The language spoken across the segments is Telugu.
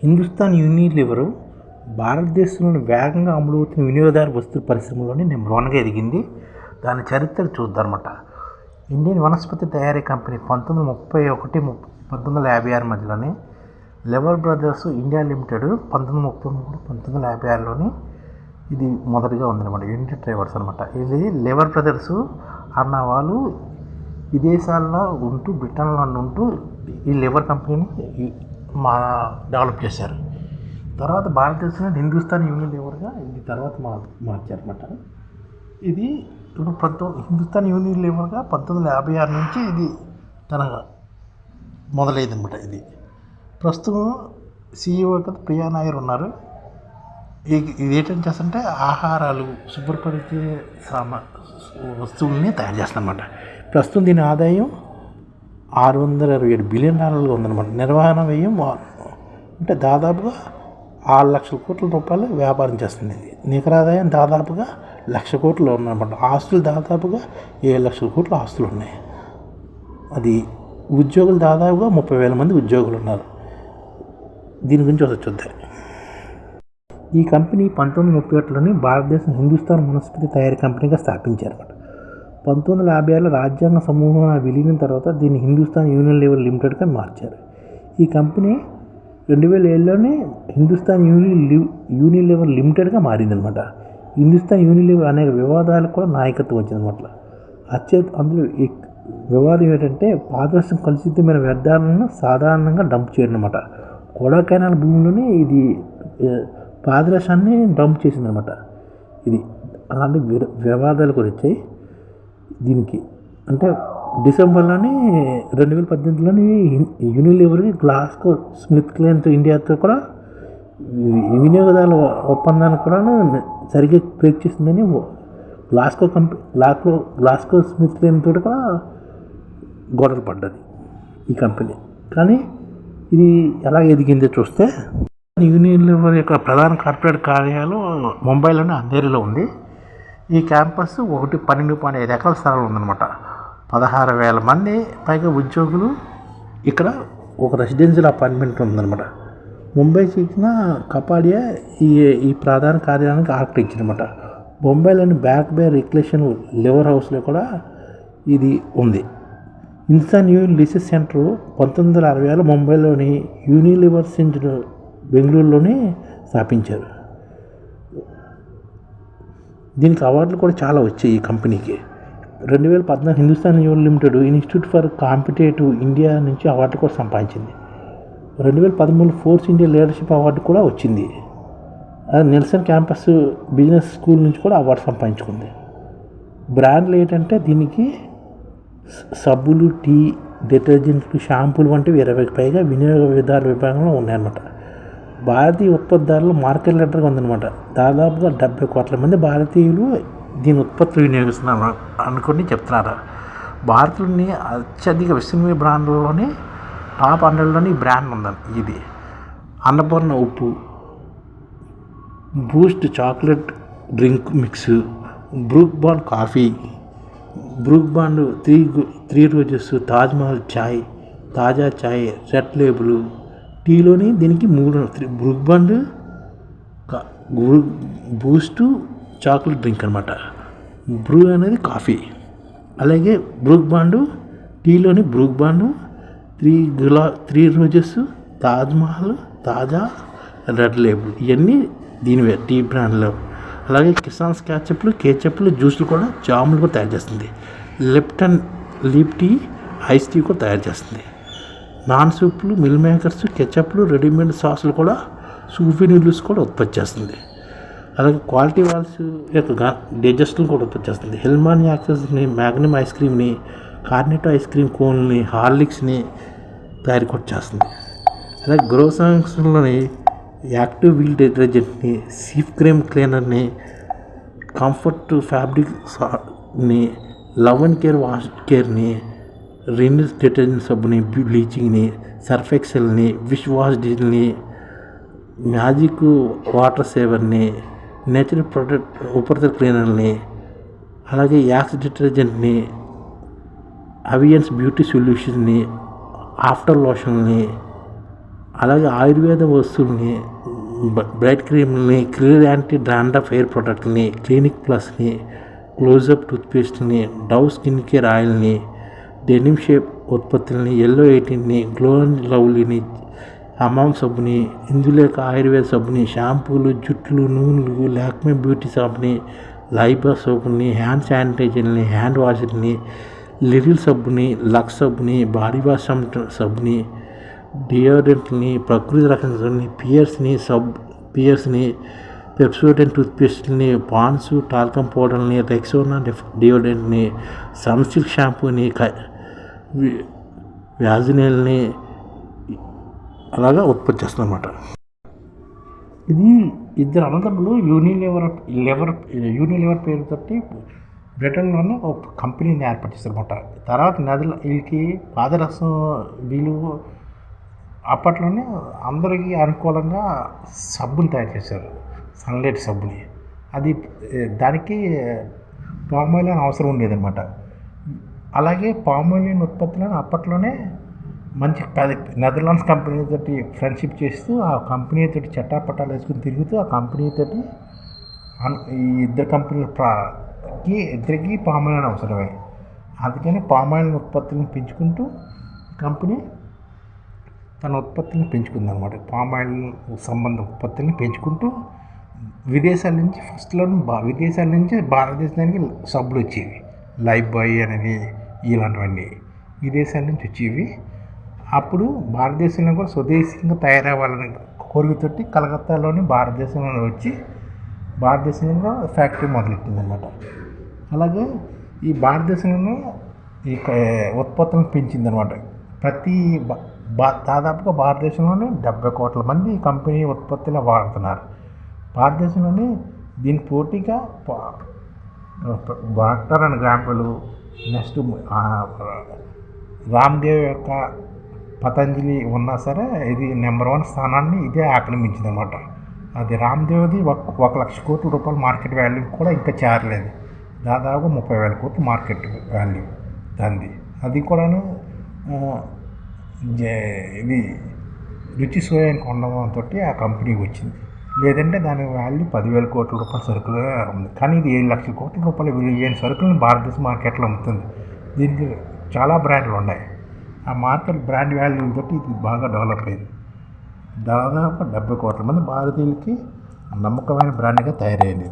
హిందుస్థాన్ యూనిలీవర్ భారతదేశంలోని వేగంగా అమలవుతున్న వినియోగదారు వస్తువుల పరిశ్రమలోని నెంబర్ 1గా ఎదిగింది. దాని చరిత్ర చూద్దామన్నమాట. ఇండియన్ వనస్పతి తయారీ కంపెనీ 1931-1956 మధ్యలోని, లెవర్ బ్రదర్స్ ఇండియా లిమిటెడ్ 1933-1956లోని ఇది మొదటిగా ఉందన్నమాట. యూనిట్ ట్రేవర్స్ అనమాట. ఇది లెవర్ బ్రదర్స్ అన్న వాళ్ళు విదేశాల్లో ఉంటూ, బ్రిటన్లో ఉంటూ ఈ లెవర్ కంపెనీని డెవలప్ చేశారు. తర్వాత భారతదేశంలో హిందుస్థాన్ యూనిలీవర్గా ఇది తర్వాత మార్చారన్నమాట. ఇది ఇప్పుడు హిందుస్థాన్ యూనిలీవర్గా 1956 నుంచి ఇది తన మొదలైందనమాట. ఇది ప్రస్తుతం CEO ప్రియా నాయర్ ఉన్నారు. ఇది ఏంటని చేస్తుంటే ఆహారాలు, శుభ్రపరిచే వస్తువుల్ని తయారు చేస్తుందన్నమాట. ప్రస్తుతం దీని ఆదాయం $627 బిలియన్ ఉందన్నమాట. నిర్వహణ వ్యయం అంటే దాదాపుగా 6 లక్షల కోట్ల రూపాయలు వ్యాపారం చేస్తుంది. నికర ఆదాయం దాదాపుగా 1,00,000 కోట్లు ఉన్నమాట. ఆస్తులు దాదాపుగా 7 లక్షల కోట్ల ఆస్తులు ఉన్నాయి. అది ఉద్యోగులు దాదాపుగా 30,000 మంది ఉద్యోగులు ఉన్నారు. దీని గురించి ఒకసారి చూద్దాం. ఈ కంపెనీ 1931లోని భారతదేశం హిందుస్థాన్ వనస్పతి తయారీ కంపెనీగా స్థాపించారన్నమాట. 1956లో రాజ్యాంగ సమూహం విలీనం తర్వాత దీన్ని హిందుస్థాన్ యూనిలీవర్ లిమిటెడ్గా మార్చారు. ఈ కంపెనీ 2007లోనే హిందుస్థాన్ యూనిలీవర్ లిమిటెడ్గా మారిందనమాట. హిందుస్థాన్ యూనిలీవర్ అనేక వివాదాలకు కూడా నాయకత్వం వచ్చిందన్నమాట. అందులో వివాదం ఏంటంటే పారదర్శకం కలుషితమైన వ్యర్థాలను సాధారణంగా డంప్ చేయడం అనమాట. కొడైకెనాల్ భూమిలోనే ఇది పాదరసాన్ని డంప్ చేసిందనమాట. ఇది అలాంటి వివాదాలు కూడా వచ్చాయి దీనికి. అంటే డిసెంబర్లోని 2018లోని యూనిలీవర్కి గ్లాస్కో స్మిత్ క్లైన్తో ఇండియాతో కూడా వినియోగదారుల ఒప్పందాన్ని కూడా సరిగ్గా బ్రేక్ చేసిందని గ్లాస్కో స్మిత్ క్లైన్ తోటి కూడా గొడవలు పడ్డది ఈ కంపెనీ. కానీ ఇది ఎలా ఎదిగిందో చూస్తే, యూనిలీవర్ యొక్క ప్రధాన కార్పొరేట్ కార్యాలయం ముంబైలోని అంధేరిలో ఉంది. ఈ క్యాంపస్ 12.5 ఎకరాల స్థలంలో ఉందన్నమాట. 16,000 మంది పైగా ఉద్యోగులు ఇక్కడ ఒక రెసిడెన్షియల్ అపార్ట్మెంట్ ఉందన్నమాట. ముంబై చెందిన కపాడియా ఈ ప్రధాన కార్యాలయానికి ఆర్డర్ ఇచ్చిందన్నమాట. ముంబైలోని బ్యాక్ బే రిక్లేషన్ లివర్ హౌస్లో కూడా ఇది ఉంది. హిందుస్థాన్ యూనియన్ రీసెర్చ్ సెంటర్ 1960లో ముంబైలోని యూనిలీవర్ సెంటర్ బెంగళూరులోని స్థాపించారు. దీనికి అవార్డులు కూడా చాలా వచ్చాయి ఈ కంపెనీకి. 2014 Hindustan Unilever limited institute for competitive India నుంచి అవార్డు కూడా సంపాదించింది. 2013 ఫోర్స్ ఇండియా లీడర్షిప్ అవార్డు కూడా వచ్చింది. నెల్సన్ క్యాంపస్ బిజినెస్ స్కూల్ నుంచి కూడా అవార్డు సంపాదించుకుంది. బ్రాండ్లు ఏంటంటే దీనికి సబ్బులు, టీ, డిటర్జెంట్లు, షాంపూలు వంటివి 20కి పైగా వినియోగదారుల విభాగంలో ఉన్నాయన్నమాట. భారతీయ ఉత్పత్తిదారులు మార్కెట్ లీడర్గా ఉందన్నమాట. దాదాపుగా 70 కోట్ల మంది భారతీయులు దీని ఉత్పత్తులు వినియోగిస్తున్నారు అనుకుని చెప్తున్నారు. భారత్లోని అత్యధిక విశ్వనీయ బ్రాండ్లోని టాప్ 100లోని బ్రాండ్ ఉందని. ఇది అన్నపూర్ణ ఉప్పు, Boost chocolate drink mix, Brooke Bond coffee, Brooke Bond 3 roses, Taj Mahal చాయ్, తాజా చాయ్, రెడ్ లేబుల్. టీలోని దీనికి 3 Brooke Bond, Boost, chocolate drink అనమాట. బ్రూ అనేది కాఫీ. అలాగే బ్రూక్ బాండ్ టీలోని Brooke Bond, 3 roses, Taj Mahal, Taaza, red label ఇవన్నీ దీనివే టీ బ్రాండ్లో. అలాగే కిసాన్స్ కేచప్లు, జ్యూస్లు కూడా, జాములు కూడా తయారు చేస్తుంది. Lipton leaf tea, ice tea కూడా తయారు చేస్తుంది. నాన్ సూప్లు, మిల్ మేకర్స్, కెచప్లు, రెడీమేడ్ సాసులు కూడా, సూఫీ నూడిల్స్ కూడా ఉత్పత్తి చేస్తుంది. అలాగే క్వాలిటీ వాల్స్ యొక్క డైజెస్ట్లు కూడా ఉత్పత్తి చేస్తుంది. హిల్మాన్ యాక్సెస్ని, మ్యాగ్నమ్ ఐస్ క్రీమ్ని, కార్నెటో ఐస్ క్రీమ్ కోన్ని, హార్లిక్స్ని తయారు కూడా చేస్తుంది. అలాగే గ్రోసరీలోని యాక్టివ్ వీల్ డిటర్జెంట్ని, సీఫ్ క్రీమ్ క్లీనర్ని, కంఫర్ట్ ఫ్యాబ్రిక్ని, లవ్ అండ్ కేర్ వాష్ కేర్ని, రిన్స్ డిటర్జెంట్ సబ్బుని, బ్లీచింగ్ని, సర్ఫ్ ఎక్సెల్ని, విష్ వాష్ డీల్ని, మ్యాజిక్ వాటర్ సేవర్ని, నేచురల్ ఉపరితల క్లీనర్ని, అలాగే యాక్స్ డిటర్జెంట్ని, అవియన్స్ బ్యూటీ సొల్యూషన్ని, ఆఫ్టర్ లోషన్ని, అలాగే ఆయుర్వేద వస్తువుల్ని, బ్రైట్ క్రీమ్ని, క్లియర్ యాంటీ డాండ్రఫ్ హెయిర్ ప్రొడక్ట్ని, క్లినిక్ ప్లస్ని, క్లోజప్ టూత్పేస్ట్ని, డవ్ స్కిన్ కేర్ ఆయిల్ని, డెనిమ్ షేప్ ఉత్పత్తులని, ఎల్లో 18ని, గ్లో అండ్ లవ్లీని, హమామ్ సబ్బుని, ఇందులేక ఆయుర్వేద సబ్బుని, షాంపూలు, జుట్లు, నూనెలు, లాక్మే బ్యూటీ సబ్బుని, లైబా సోపుని, హ్యాండ్ శానిటైజర్ని, హ్యాండ్ వాషర్ని, లిరిల్ సబ్బుని, లక్స్ సబ్బుని, బాడీ వాష్ సబ్బుని, డియోడ్రెంట్ని, ప్రకృతి రక్షణని, పియర్స్ని, పెప్సోడెంట్ టూత్పేస్ట్ని, పాన్స్, టాల్కమ్ పౌడర్ని, రెక్సోనా డియోడ్రెంట్ని, సన్సిల్క్ షాంపూని, వ్యాజినల్ని అలాగా ఉత్పత్తి చేస్తుందన్నమాట. ఇది ఇద్దరు అన్నదమ్ములు యూనిలివర్ పేరుతోటి బ్రిటన్లోనే ఒక కంపెనీని ఏర్పరిస్తారన్నమాట. తర్వాత వీళ్ళకి పాదరసం వీళ్ళు అప్పట్లోనే అందరికీ అనుకూలంగా సబ్బుని తయారు చేశారు, సన్లైట్ సబ్బుని. అది దానికి పామాయిల్ అని అవసరం ఉండేదన్నమాట. అలాగే పామాయిల్ ఉత్పత్తులను అప్పట్లోనే మంచి నెదర్లాండ్స్ కంపెనీతోటి ఫ్రెండ్షిప్ చేస్తూ ఆ కంపెనీతోటి చట్టాపట్టాలు వేసుకుని తిరుగుతూ ఆ కంపెనీతోటి ఈ ఇద్దరికి పామాయిల్ అని అవసరమే. అందుకని పామాయిల్ ఉత్పత్తులను పెంచుకుంటూ కంపెనీ తన ఉత్పత్తులను పెంచుకుందన్నమాట. పామాయిల్ సంబంధ ఉత్పత్తులను పెంచుకుంటూ విదేశాల నుంచి భారతదేశానికి సబ్బులు వచ్చేవి. లైఫ్ బాయ్ అనేది ఇలాంటివన్నీ విదేశాల నుంచి వచ్చేవి. అప్పుడు భారతదేశంలో కూడా స్వదేశీయంగా తయారవ్వాలని కోరికతోటి కలకత్తాలోని భారతదేశంలో వచ్చి భారతదేశంలో ఫ్యాక్టరీ మొదలెట్టిందన్నమాట. అలాగే ఈ భారతదేశంలో ఈ ఉత్పత్తులను పెంచిందనమాట. దాదాపుగా భారతదేశంలోనే 70 కోట్ల మంది ఈ కంపెనీ ఉత్పత్తులు వాడుతున్నారు. భారతదేశంలోని దీని పోటీగా డాక్టర్ అండ్ గ్యాంపులు, నెక్స్ట్ రామ్దేవ్ యొక్క పతంజలి ఉన్నా సరే ఇది నెంబర్ 1 స్థానాన్ని ఇదే ఆక్రమించిందనమాట. అది రామ్దేవ్ది 1 లక్ష కోట్ల రూపాయల మార్కెట్ వాల్యూ కూడా ఇంకా చేరలేదు. దాదాపు 30,000 కోట్ల మార్కెట్ వాల్యూ దాన్ని. అది కూడాను ఇది రుచి సోయాని కొనడంతో ఆ కంపెనీకి వచ్చింది. లేదంటే దాని వాల్యూ 10,000 కోట్ల రూపాయల సరుకులుగా ఉంది. కానీ ఇది 7 లక్షల కోట్ల రూపాయల విలువైన సరుకులను భారతదేశ మార్కెట్లో అమ్ముతుంది. దీనికి చాలా బ్రాండ్లు ఉన్నాయి. ఆ మార్కెట్ బ్రాండ్ వాల్యూ తోటి ఇది బాగా డెవలప్ అయింది. దాదాపు 70 కోట్ల మంది భారతీయులకి నమ్మకమైన బ్రాండ్గా తయారైంది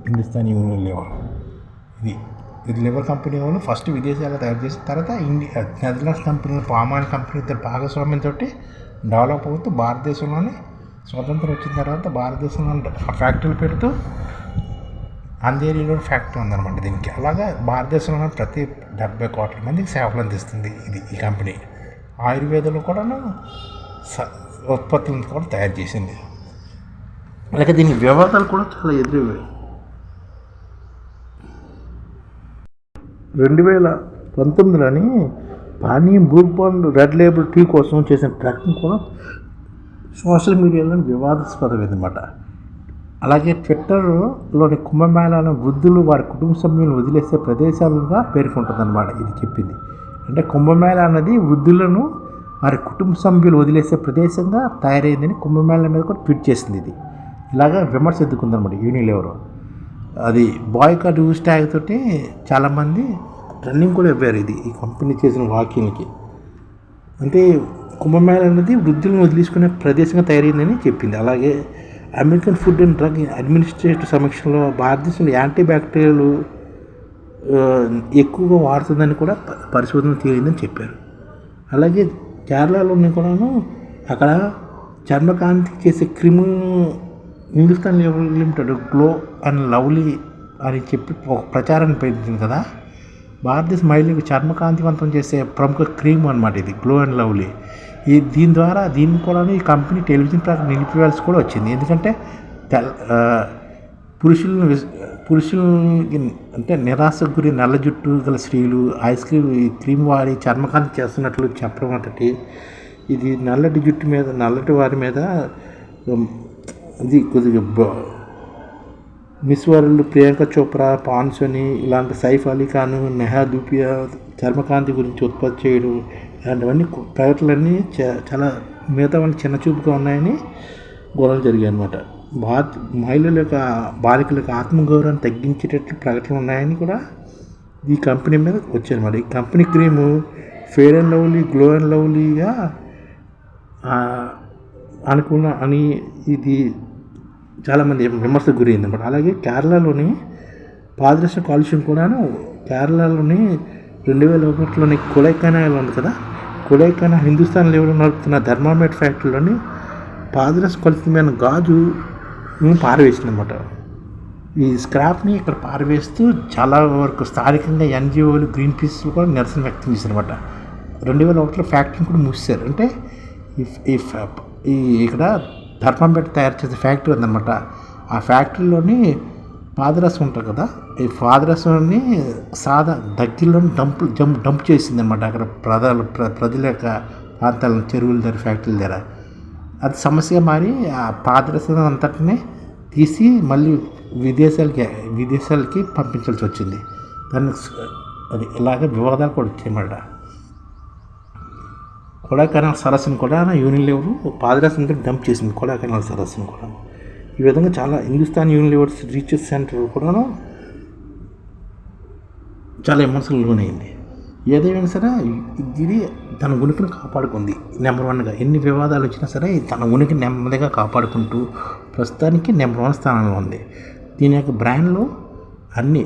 హిందుస్థాన్ యూనిలివర్. ఇది లివర్ కంపెనీ వాళ్ళు ఫస్ట్ విదేశాల్లో తయారు చేసిన తర్వాత నెదర్లాండ్స్ కంపెనీ, పామాయిల్ కంపెనీతో భాగస్వామ్యంతో డెవలప్ అవుతూ భారతదేశంలోనే స్వతంత్రం వచ్చిన తర్వాత భారతదేశంలో ఫ్యాక్టరీలు పెడుతూ అంధేరిలో ఫ్యాక్టరీ ఉందన్నమాట దీనికి. అలాగా భారతదేశంలో ప్రతి 70 కోట్ల మందికి సేవలు అందిస్తుంది ఈ కంపెనీ. ఆయుర్వేదంలో కూడా ఉత్పత్తులను కూడా తయారు చేసింది. అలాగే దీని వివాదాలు కూడా చాలా ఎదురయ్యాయి. 2019లోని పానీయం బూర్బాండ్ రెడ్ లేబుల్ టీ కోసం చేసిన ప్రకటన కూడా సోషల్ మీడియాలో వివాదాస్పదమైందన్నమాట. అలాగే ట్విట్టర్లోని కుంభమేళాలను వృద్ధులు వారి కుటుంబ సభ్యులను వదిలేసే ప్రదేశాలుగా పేర్కొంటుందన్నమాట. ఇది చెప్పింది అంటే కుంభమేళా అన్నది వృద్ధులను వారి కుటుంబ సభ్యులు వదిలేసే ప్రదేశంగా తయారైందని కుంభమేళా మీద కూడా ట్వీట్ చేసింది. ఇది ఇలాగా విమర్శ ఎదుర్కొందన్నమాట యూనిలివర్. అది బాయ్కాట్ హ్యాష్ ట్యాగ్ తోటి చాలామంది రన్నింగ్ కూడా ఇవ్వారు ఈ కంపెనీ చేసిన వాక్యాలకి. అంటే కుంభమేళా అనేది వృద్ధులను వదిలేసుకునే ప్రదేశంగా తయారైందని చెప్పింది. అలాగే American food and drug administrative సమీక్షలో భారతదేశంలో యాంటీబ్యాక్టీరియల్ ఎక్కువగా వాడుతుందని కూడా పరిశోధన తేలిందని చెప్పారు. అలాగే కేరళలోని కూడాను అక్కడ చర్మకాంతి చేసే cream Hindustan limited glow and lovely అని చెప్పి ఒక ప్రచారాన్ని పెంచింది కదా. భారతదేశ మహిళలకు చర్మకాంతివంతం చేసే ప్రముఖ క్రీమ్ అన్నమాట ఇది గ్లో అండ్ లవ్లీ. దీన్ని కూడా ఈ కంపెనీ టెలివిజన్ ప్రకటన నిలిపివేయాల్సి కూడా వచ్చింది. ఎందుకంటే పురుషులకి అంటే నిరాశకు గురి నల్ల జుట్టు గల స్త్రీలు ఈ క్రీమ్ వాడి చర్మకాంతి చేస్తున్నట్లు చెప్పడం ఒకటి. ఇది నల్లటి జుట్టు మీద నల్లటి వారి మీద ఇది కొద్దిగా మిస్ వరల్డ్ ప్రియాంక చోప్రా, పాన్సోని ఇలాంటి సైఫ్ అలీ ఖాన్, నెహా దూపియా చర్మకాంతి గురించి ఉత్పత్తి చేయడం ఇలాంటివన్నీ ప్రకటనలన్నీ చాలా మిగతా వాళ్ళు చిన్న చూపుగా ఉన్నాయని గొడవలు జరిగాయి అనమాట. మహిళల యొక్క బాలికల యొక్క ఆత్మగౌరవాన్ని తగ్గించేటట్లు ప్రకటనలు ఉన్నాయని కూడా ఈ కంపెనీ మీద వచ్చాయన్నమాట. ఈ company cream fair and lovely, glow and లవ్లీగా అనుకున్న అని ఇది చాలామంది విమర్శకు గురైంది అనమాట. అలాగే కేరళలోని పాదరస కాలుష్యం కూడాను కేరళలోని 2001లోని కొడైకెనాల్ ఉంది కదా, కొడైకెనాల్ హిందుస్థాన్ లెవెల్లో నడుపుతున్న థర్మామీటర్ ఫ్యాక్టరీలోని పాదరస కలుషితమైన గాజు పారవేసింది అనమాట. ఈ స్క్రాప్ని ఇక్కడ పారవేస్తూ చాలా వరకు స్థానికంగా ఎన్జిఓలు, గ్రీన్ పీస్లు కూడా నిరసన వ్యక్తం చేశారు అనమాట. 2001లో ఫ్యాక్టరీని కూడా మూసేశారు. అంటే ఈ ఇక్కడ థర్మామీటర్ తయారు చేసే ఫ్యాక్టరీ ఉందన్నమాట. ఆ ఫ్యాక్టరీలోని పాదరసం ఉంటుంది కదా, ఈ పాదరసాన్ని దగ్గరలోని డంప్ చేసింది అనమాట. అక్కడ ప్రజల యొక్క ప్రాంతాలను, చెరువుల దగ్గర, ఫ్యాక్టరీల దగ్గర అది సమస్యగా మారి ఆ పాదరసం అంతటిని తీసి మళ్ళీ విదేశాలకి పంపించాల్సి వచ్చింది. దాన్ని అది ఇలాగ వివాదాలు కూడా వచ్చాయన్నమాట. కొడైకెనాల్ సరస్సును కూడా యూనిలివర్ పాదరసంతో డంప్ చేసింది, కొడైకెనాల్ సరస్సును కూడా. ఈ విధంగా చాలా హిందుస్థాన్ యూనిలివర్స్ రీసెర్చ్ సెంటర్ కూడా చాలా విమర్శలు లోనైంది. ఏదైనా సరే ఇది తన ఉనికిని కాపాడుకుంది. నెంబర్ 1గా ఎన్ని వివాదాలు వచ్చినా సరే తన ఉనికి నెమ్మదిగా కాపాడుకుంటూ ప్రస్తుతానికి నెంబర్ 1 స్థానంలో ఉంది. దీని యొక్క బ్రాండ్లో అన్ని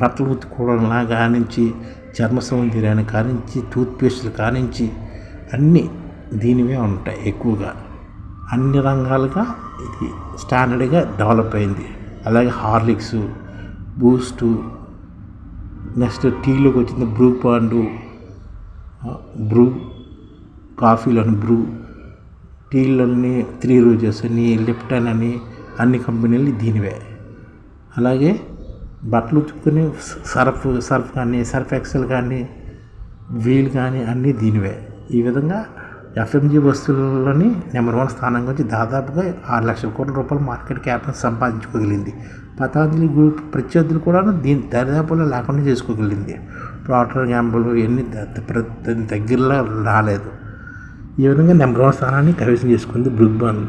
బట్టలు ఉతుక్కోవడం కానించి, చర్మ సౌందర్యాన్ని కానించి, టూత్పేస్టులు కానించి అన్నీ దీనివే ఉంటాయి. ఎక్కువగా అన్ని రంగాలుగా ఇది స్టాండర్డ్గా డెవలప్ అయింది. అలాగే హార్లిక్స్, బూస్టు, నెక్స్ట్ టీలోకి వచ్చింది బ్రూ పాండు, బ్రూ కాఫీలోని బ్రూ, టీలోని 3 రోజెస్ అని, లిప్టన్ అని అన్ని కంపెనీలు దీనివే. అలాగే బట్టలు ఉతుక్కుని సర్ఫ్ కానీ, సర్ఫ్ ఎక్సెల్ కానీ, వీల్ కానీ అన్నీ దీనివే. ఈ విధంగా ఎఫ్ఎంజీ వస్తువులని నెంబర్ 1 స్థానం గురించి దాదాపుగా 6 లక్షల కోట్ల రూపాయల మార్కెట్ క్యాప్ని సంపాదించుకోగలిగింది. పతాంజలి గ్రూప్ ప్రత్యర్థులు కూడా దీని దరిదాపులో లేకుండా చేసుకోగలిగింది. ప్రాక్టర్ గ్యాంబుల్ ఎన్ని దగ్గరలో రాలేదు. ఈ విధంగా నెంబర్ 1 స్థానాన్ని కైవసం చేసుకుంది బ్రూక్ బాండ్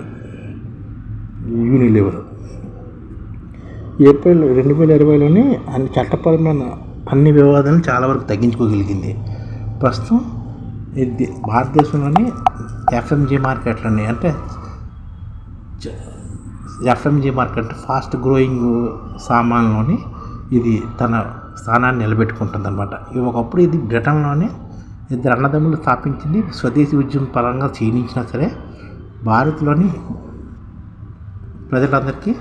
యూనిలివర్. ఏప్రిల్ 2020లోనే అన్ని చట్టపరమైన అన్ని వివాదాలను చాలా వరకు తగ్గించుకోగలిగింది. ప్రస్తుతం ఇది భారతదేశంలోని ఎఫ్ఎంజీ మార్కెట్లోని, అంటే ఎఫ్ఎంజీ మార్కెట్ ఫాస్ట్ గ్రోయింగ్ సామాన్లోని ఇది తన స్థానాన్ని నిలబెట్టుకుంటుంది అనమాట. ఒకప్పుడు ఇది బ్రిటన్లోనే 2 అన్నదమ్ములు స్థాపించింది. స్వదేశీ ఉద్యమం పరంగా క్షీణించినా సరే భారత్లోని ప్రజలందరికీ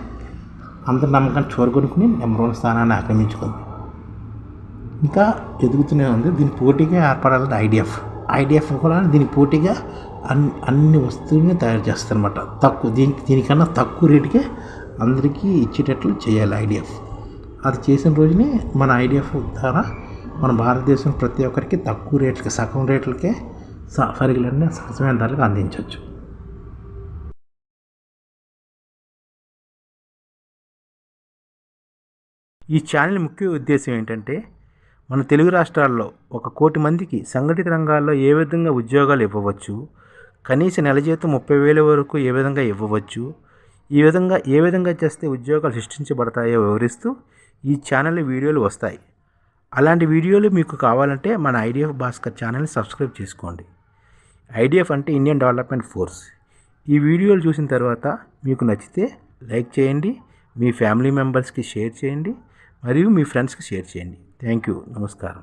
అందరి నమ్మకాన్ని చూరగొనుకుని నెంబర్ 1 స్థానాన్ని ఆక్రమించుకుంది. ఇంకా ఎదుగుతూనే ఉంది. దీని పోటీగా ఏర్పడాలంటే ఐడిఎఫ్ కూడా దీని పోటీగా అన్ని వస్తువులని తయారు చేస్తారనమాట. దీనికన్నా తక్కువ రేటుకే అందరికీ ఇచ్చేటట్లు చేయాలి ఐడిఎఫ్. అది చేసిన రోజునే మన ఐడిఎఫ్ ద్వారా మన భారతదేశం ప్రతి ఒక్కరికి తక్కువ రేట్లకి, సగం రేట్లకే సరుకులన్నీ సరసమైన ధరలకు అందించవచ్చు. ఈ ఛానల్ ముఖ్య ఉద్దేశం ఏంటంటే మన తెలుగు రాష్ట్రాల్లో 1 కోటి మందికి సంఘటిత రంగాల్లో ఏ విధంగా ఉద్యోగాలు ఇవ్వవచ్చు, కనీస నెల జీతం 30,000 వరకు ఏ విధంగా ఇవ్వవచ్చు, ఏ విధంగా చేస్తే ఉద్యోగాలు సృష్టించబడతాయో వివరిస్తూ ఈ ఛానల్ వీడియోలు వస్తాయి. అలాంటి వీడియోలు మీకు కావాలంటే మన ఐడిఎఫ్ భాస్కర్ ఛానల్ని సబ్స్క్రైబ్ చేసుకోండి. ఐడిఎఫ్ అంటే ఇండియన్ డెవలప్మెంట్ ఫోర్స్. ఈ వీడియోలు చూసిన తర్వాత మీకు నచ్చితే లైక్ చేయండి, మీ ఫ్యామిలీ మెంబర్స్కి షేర్ చేయండి, మరియు మీ ఫ్రెండ్స్కి షేర్ చేయండి. Thank you. నమస్కారం.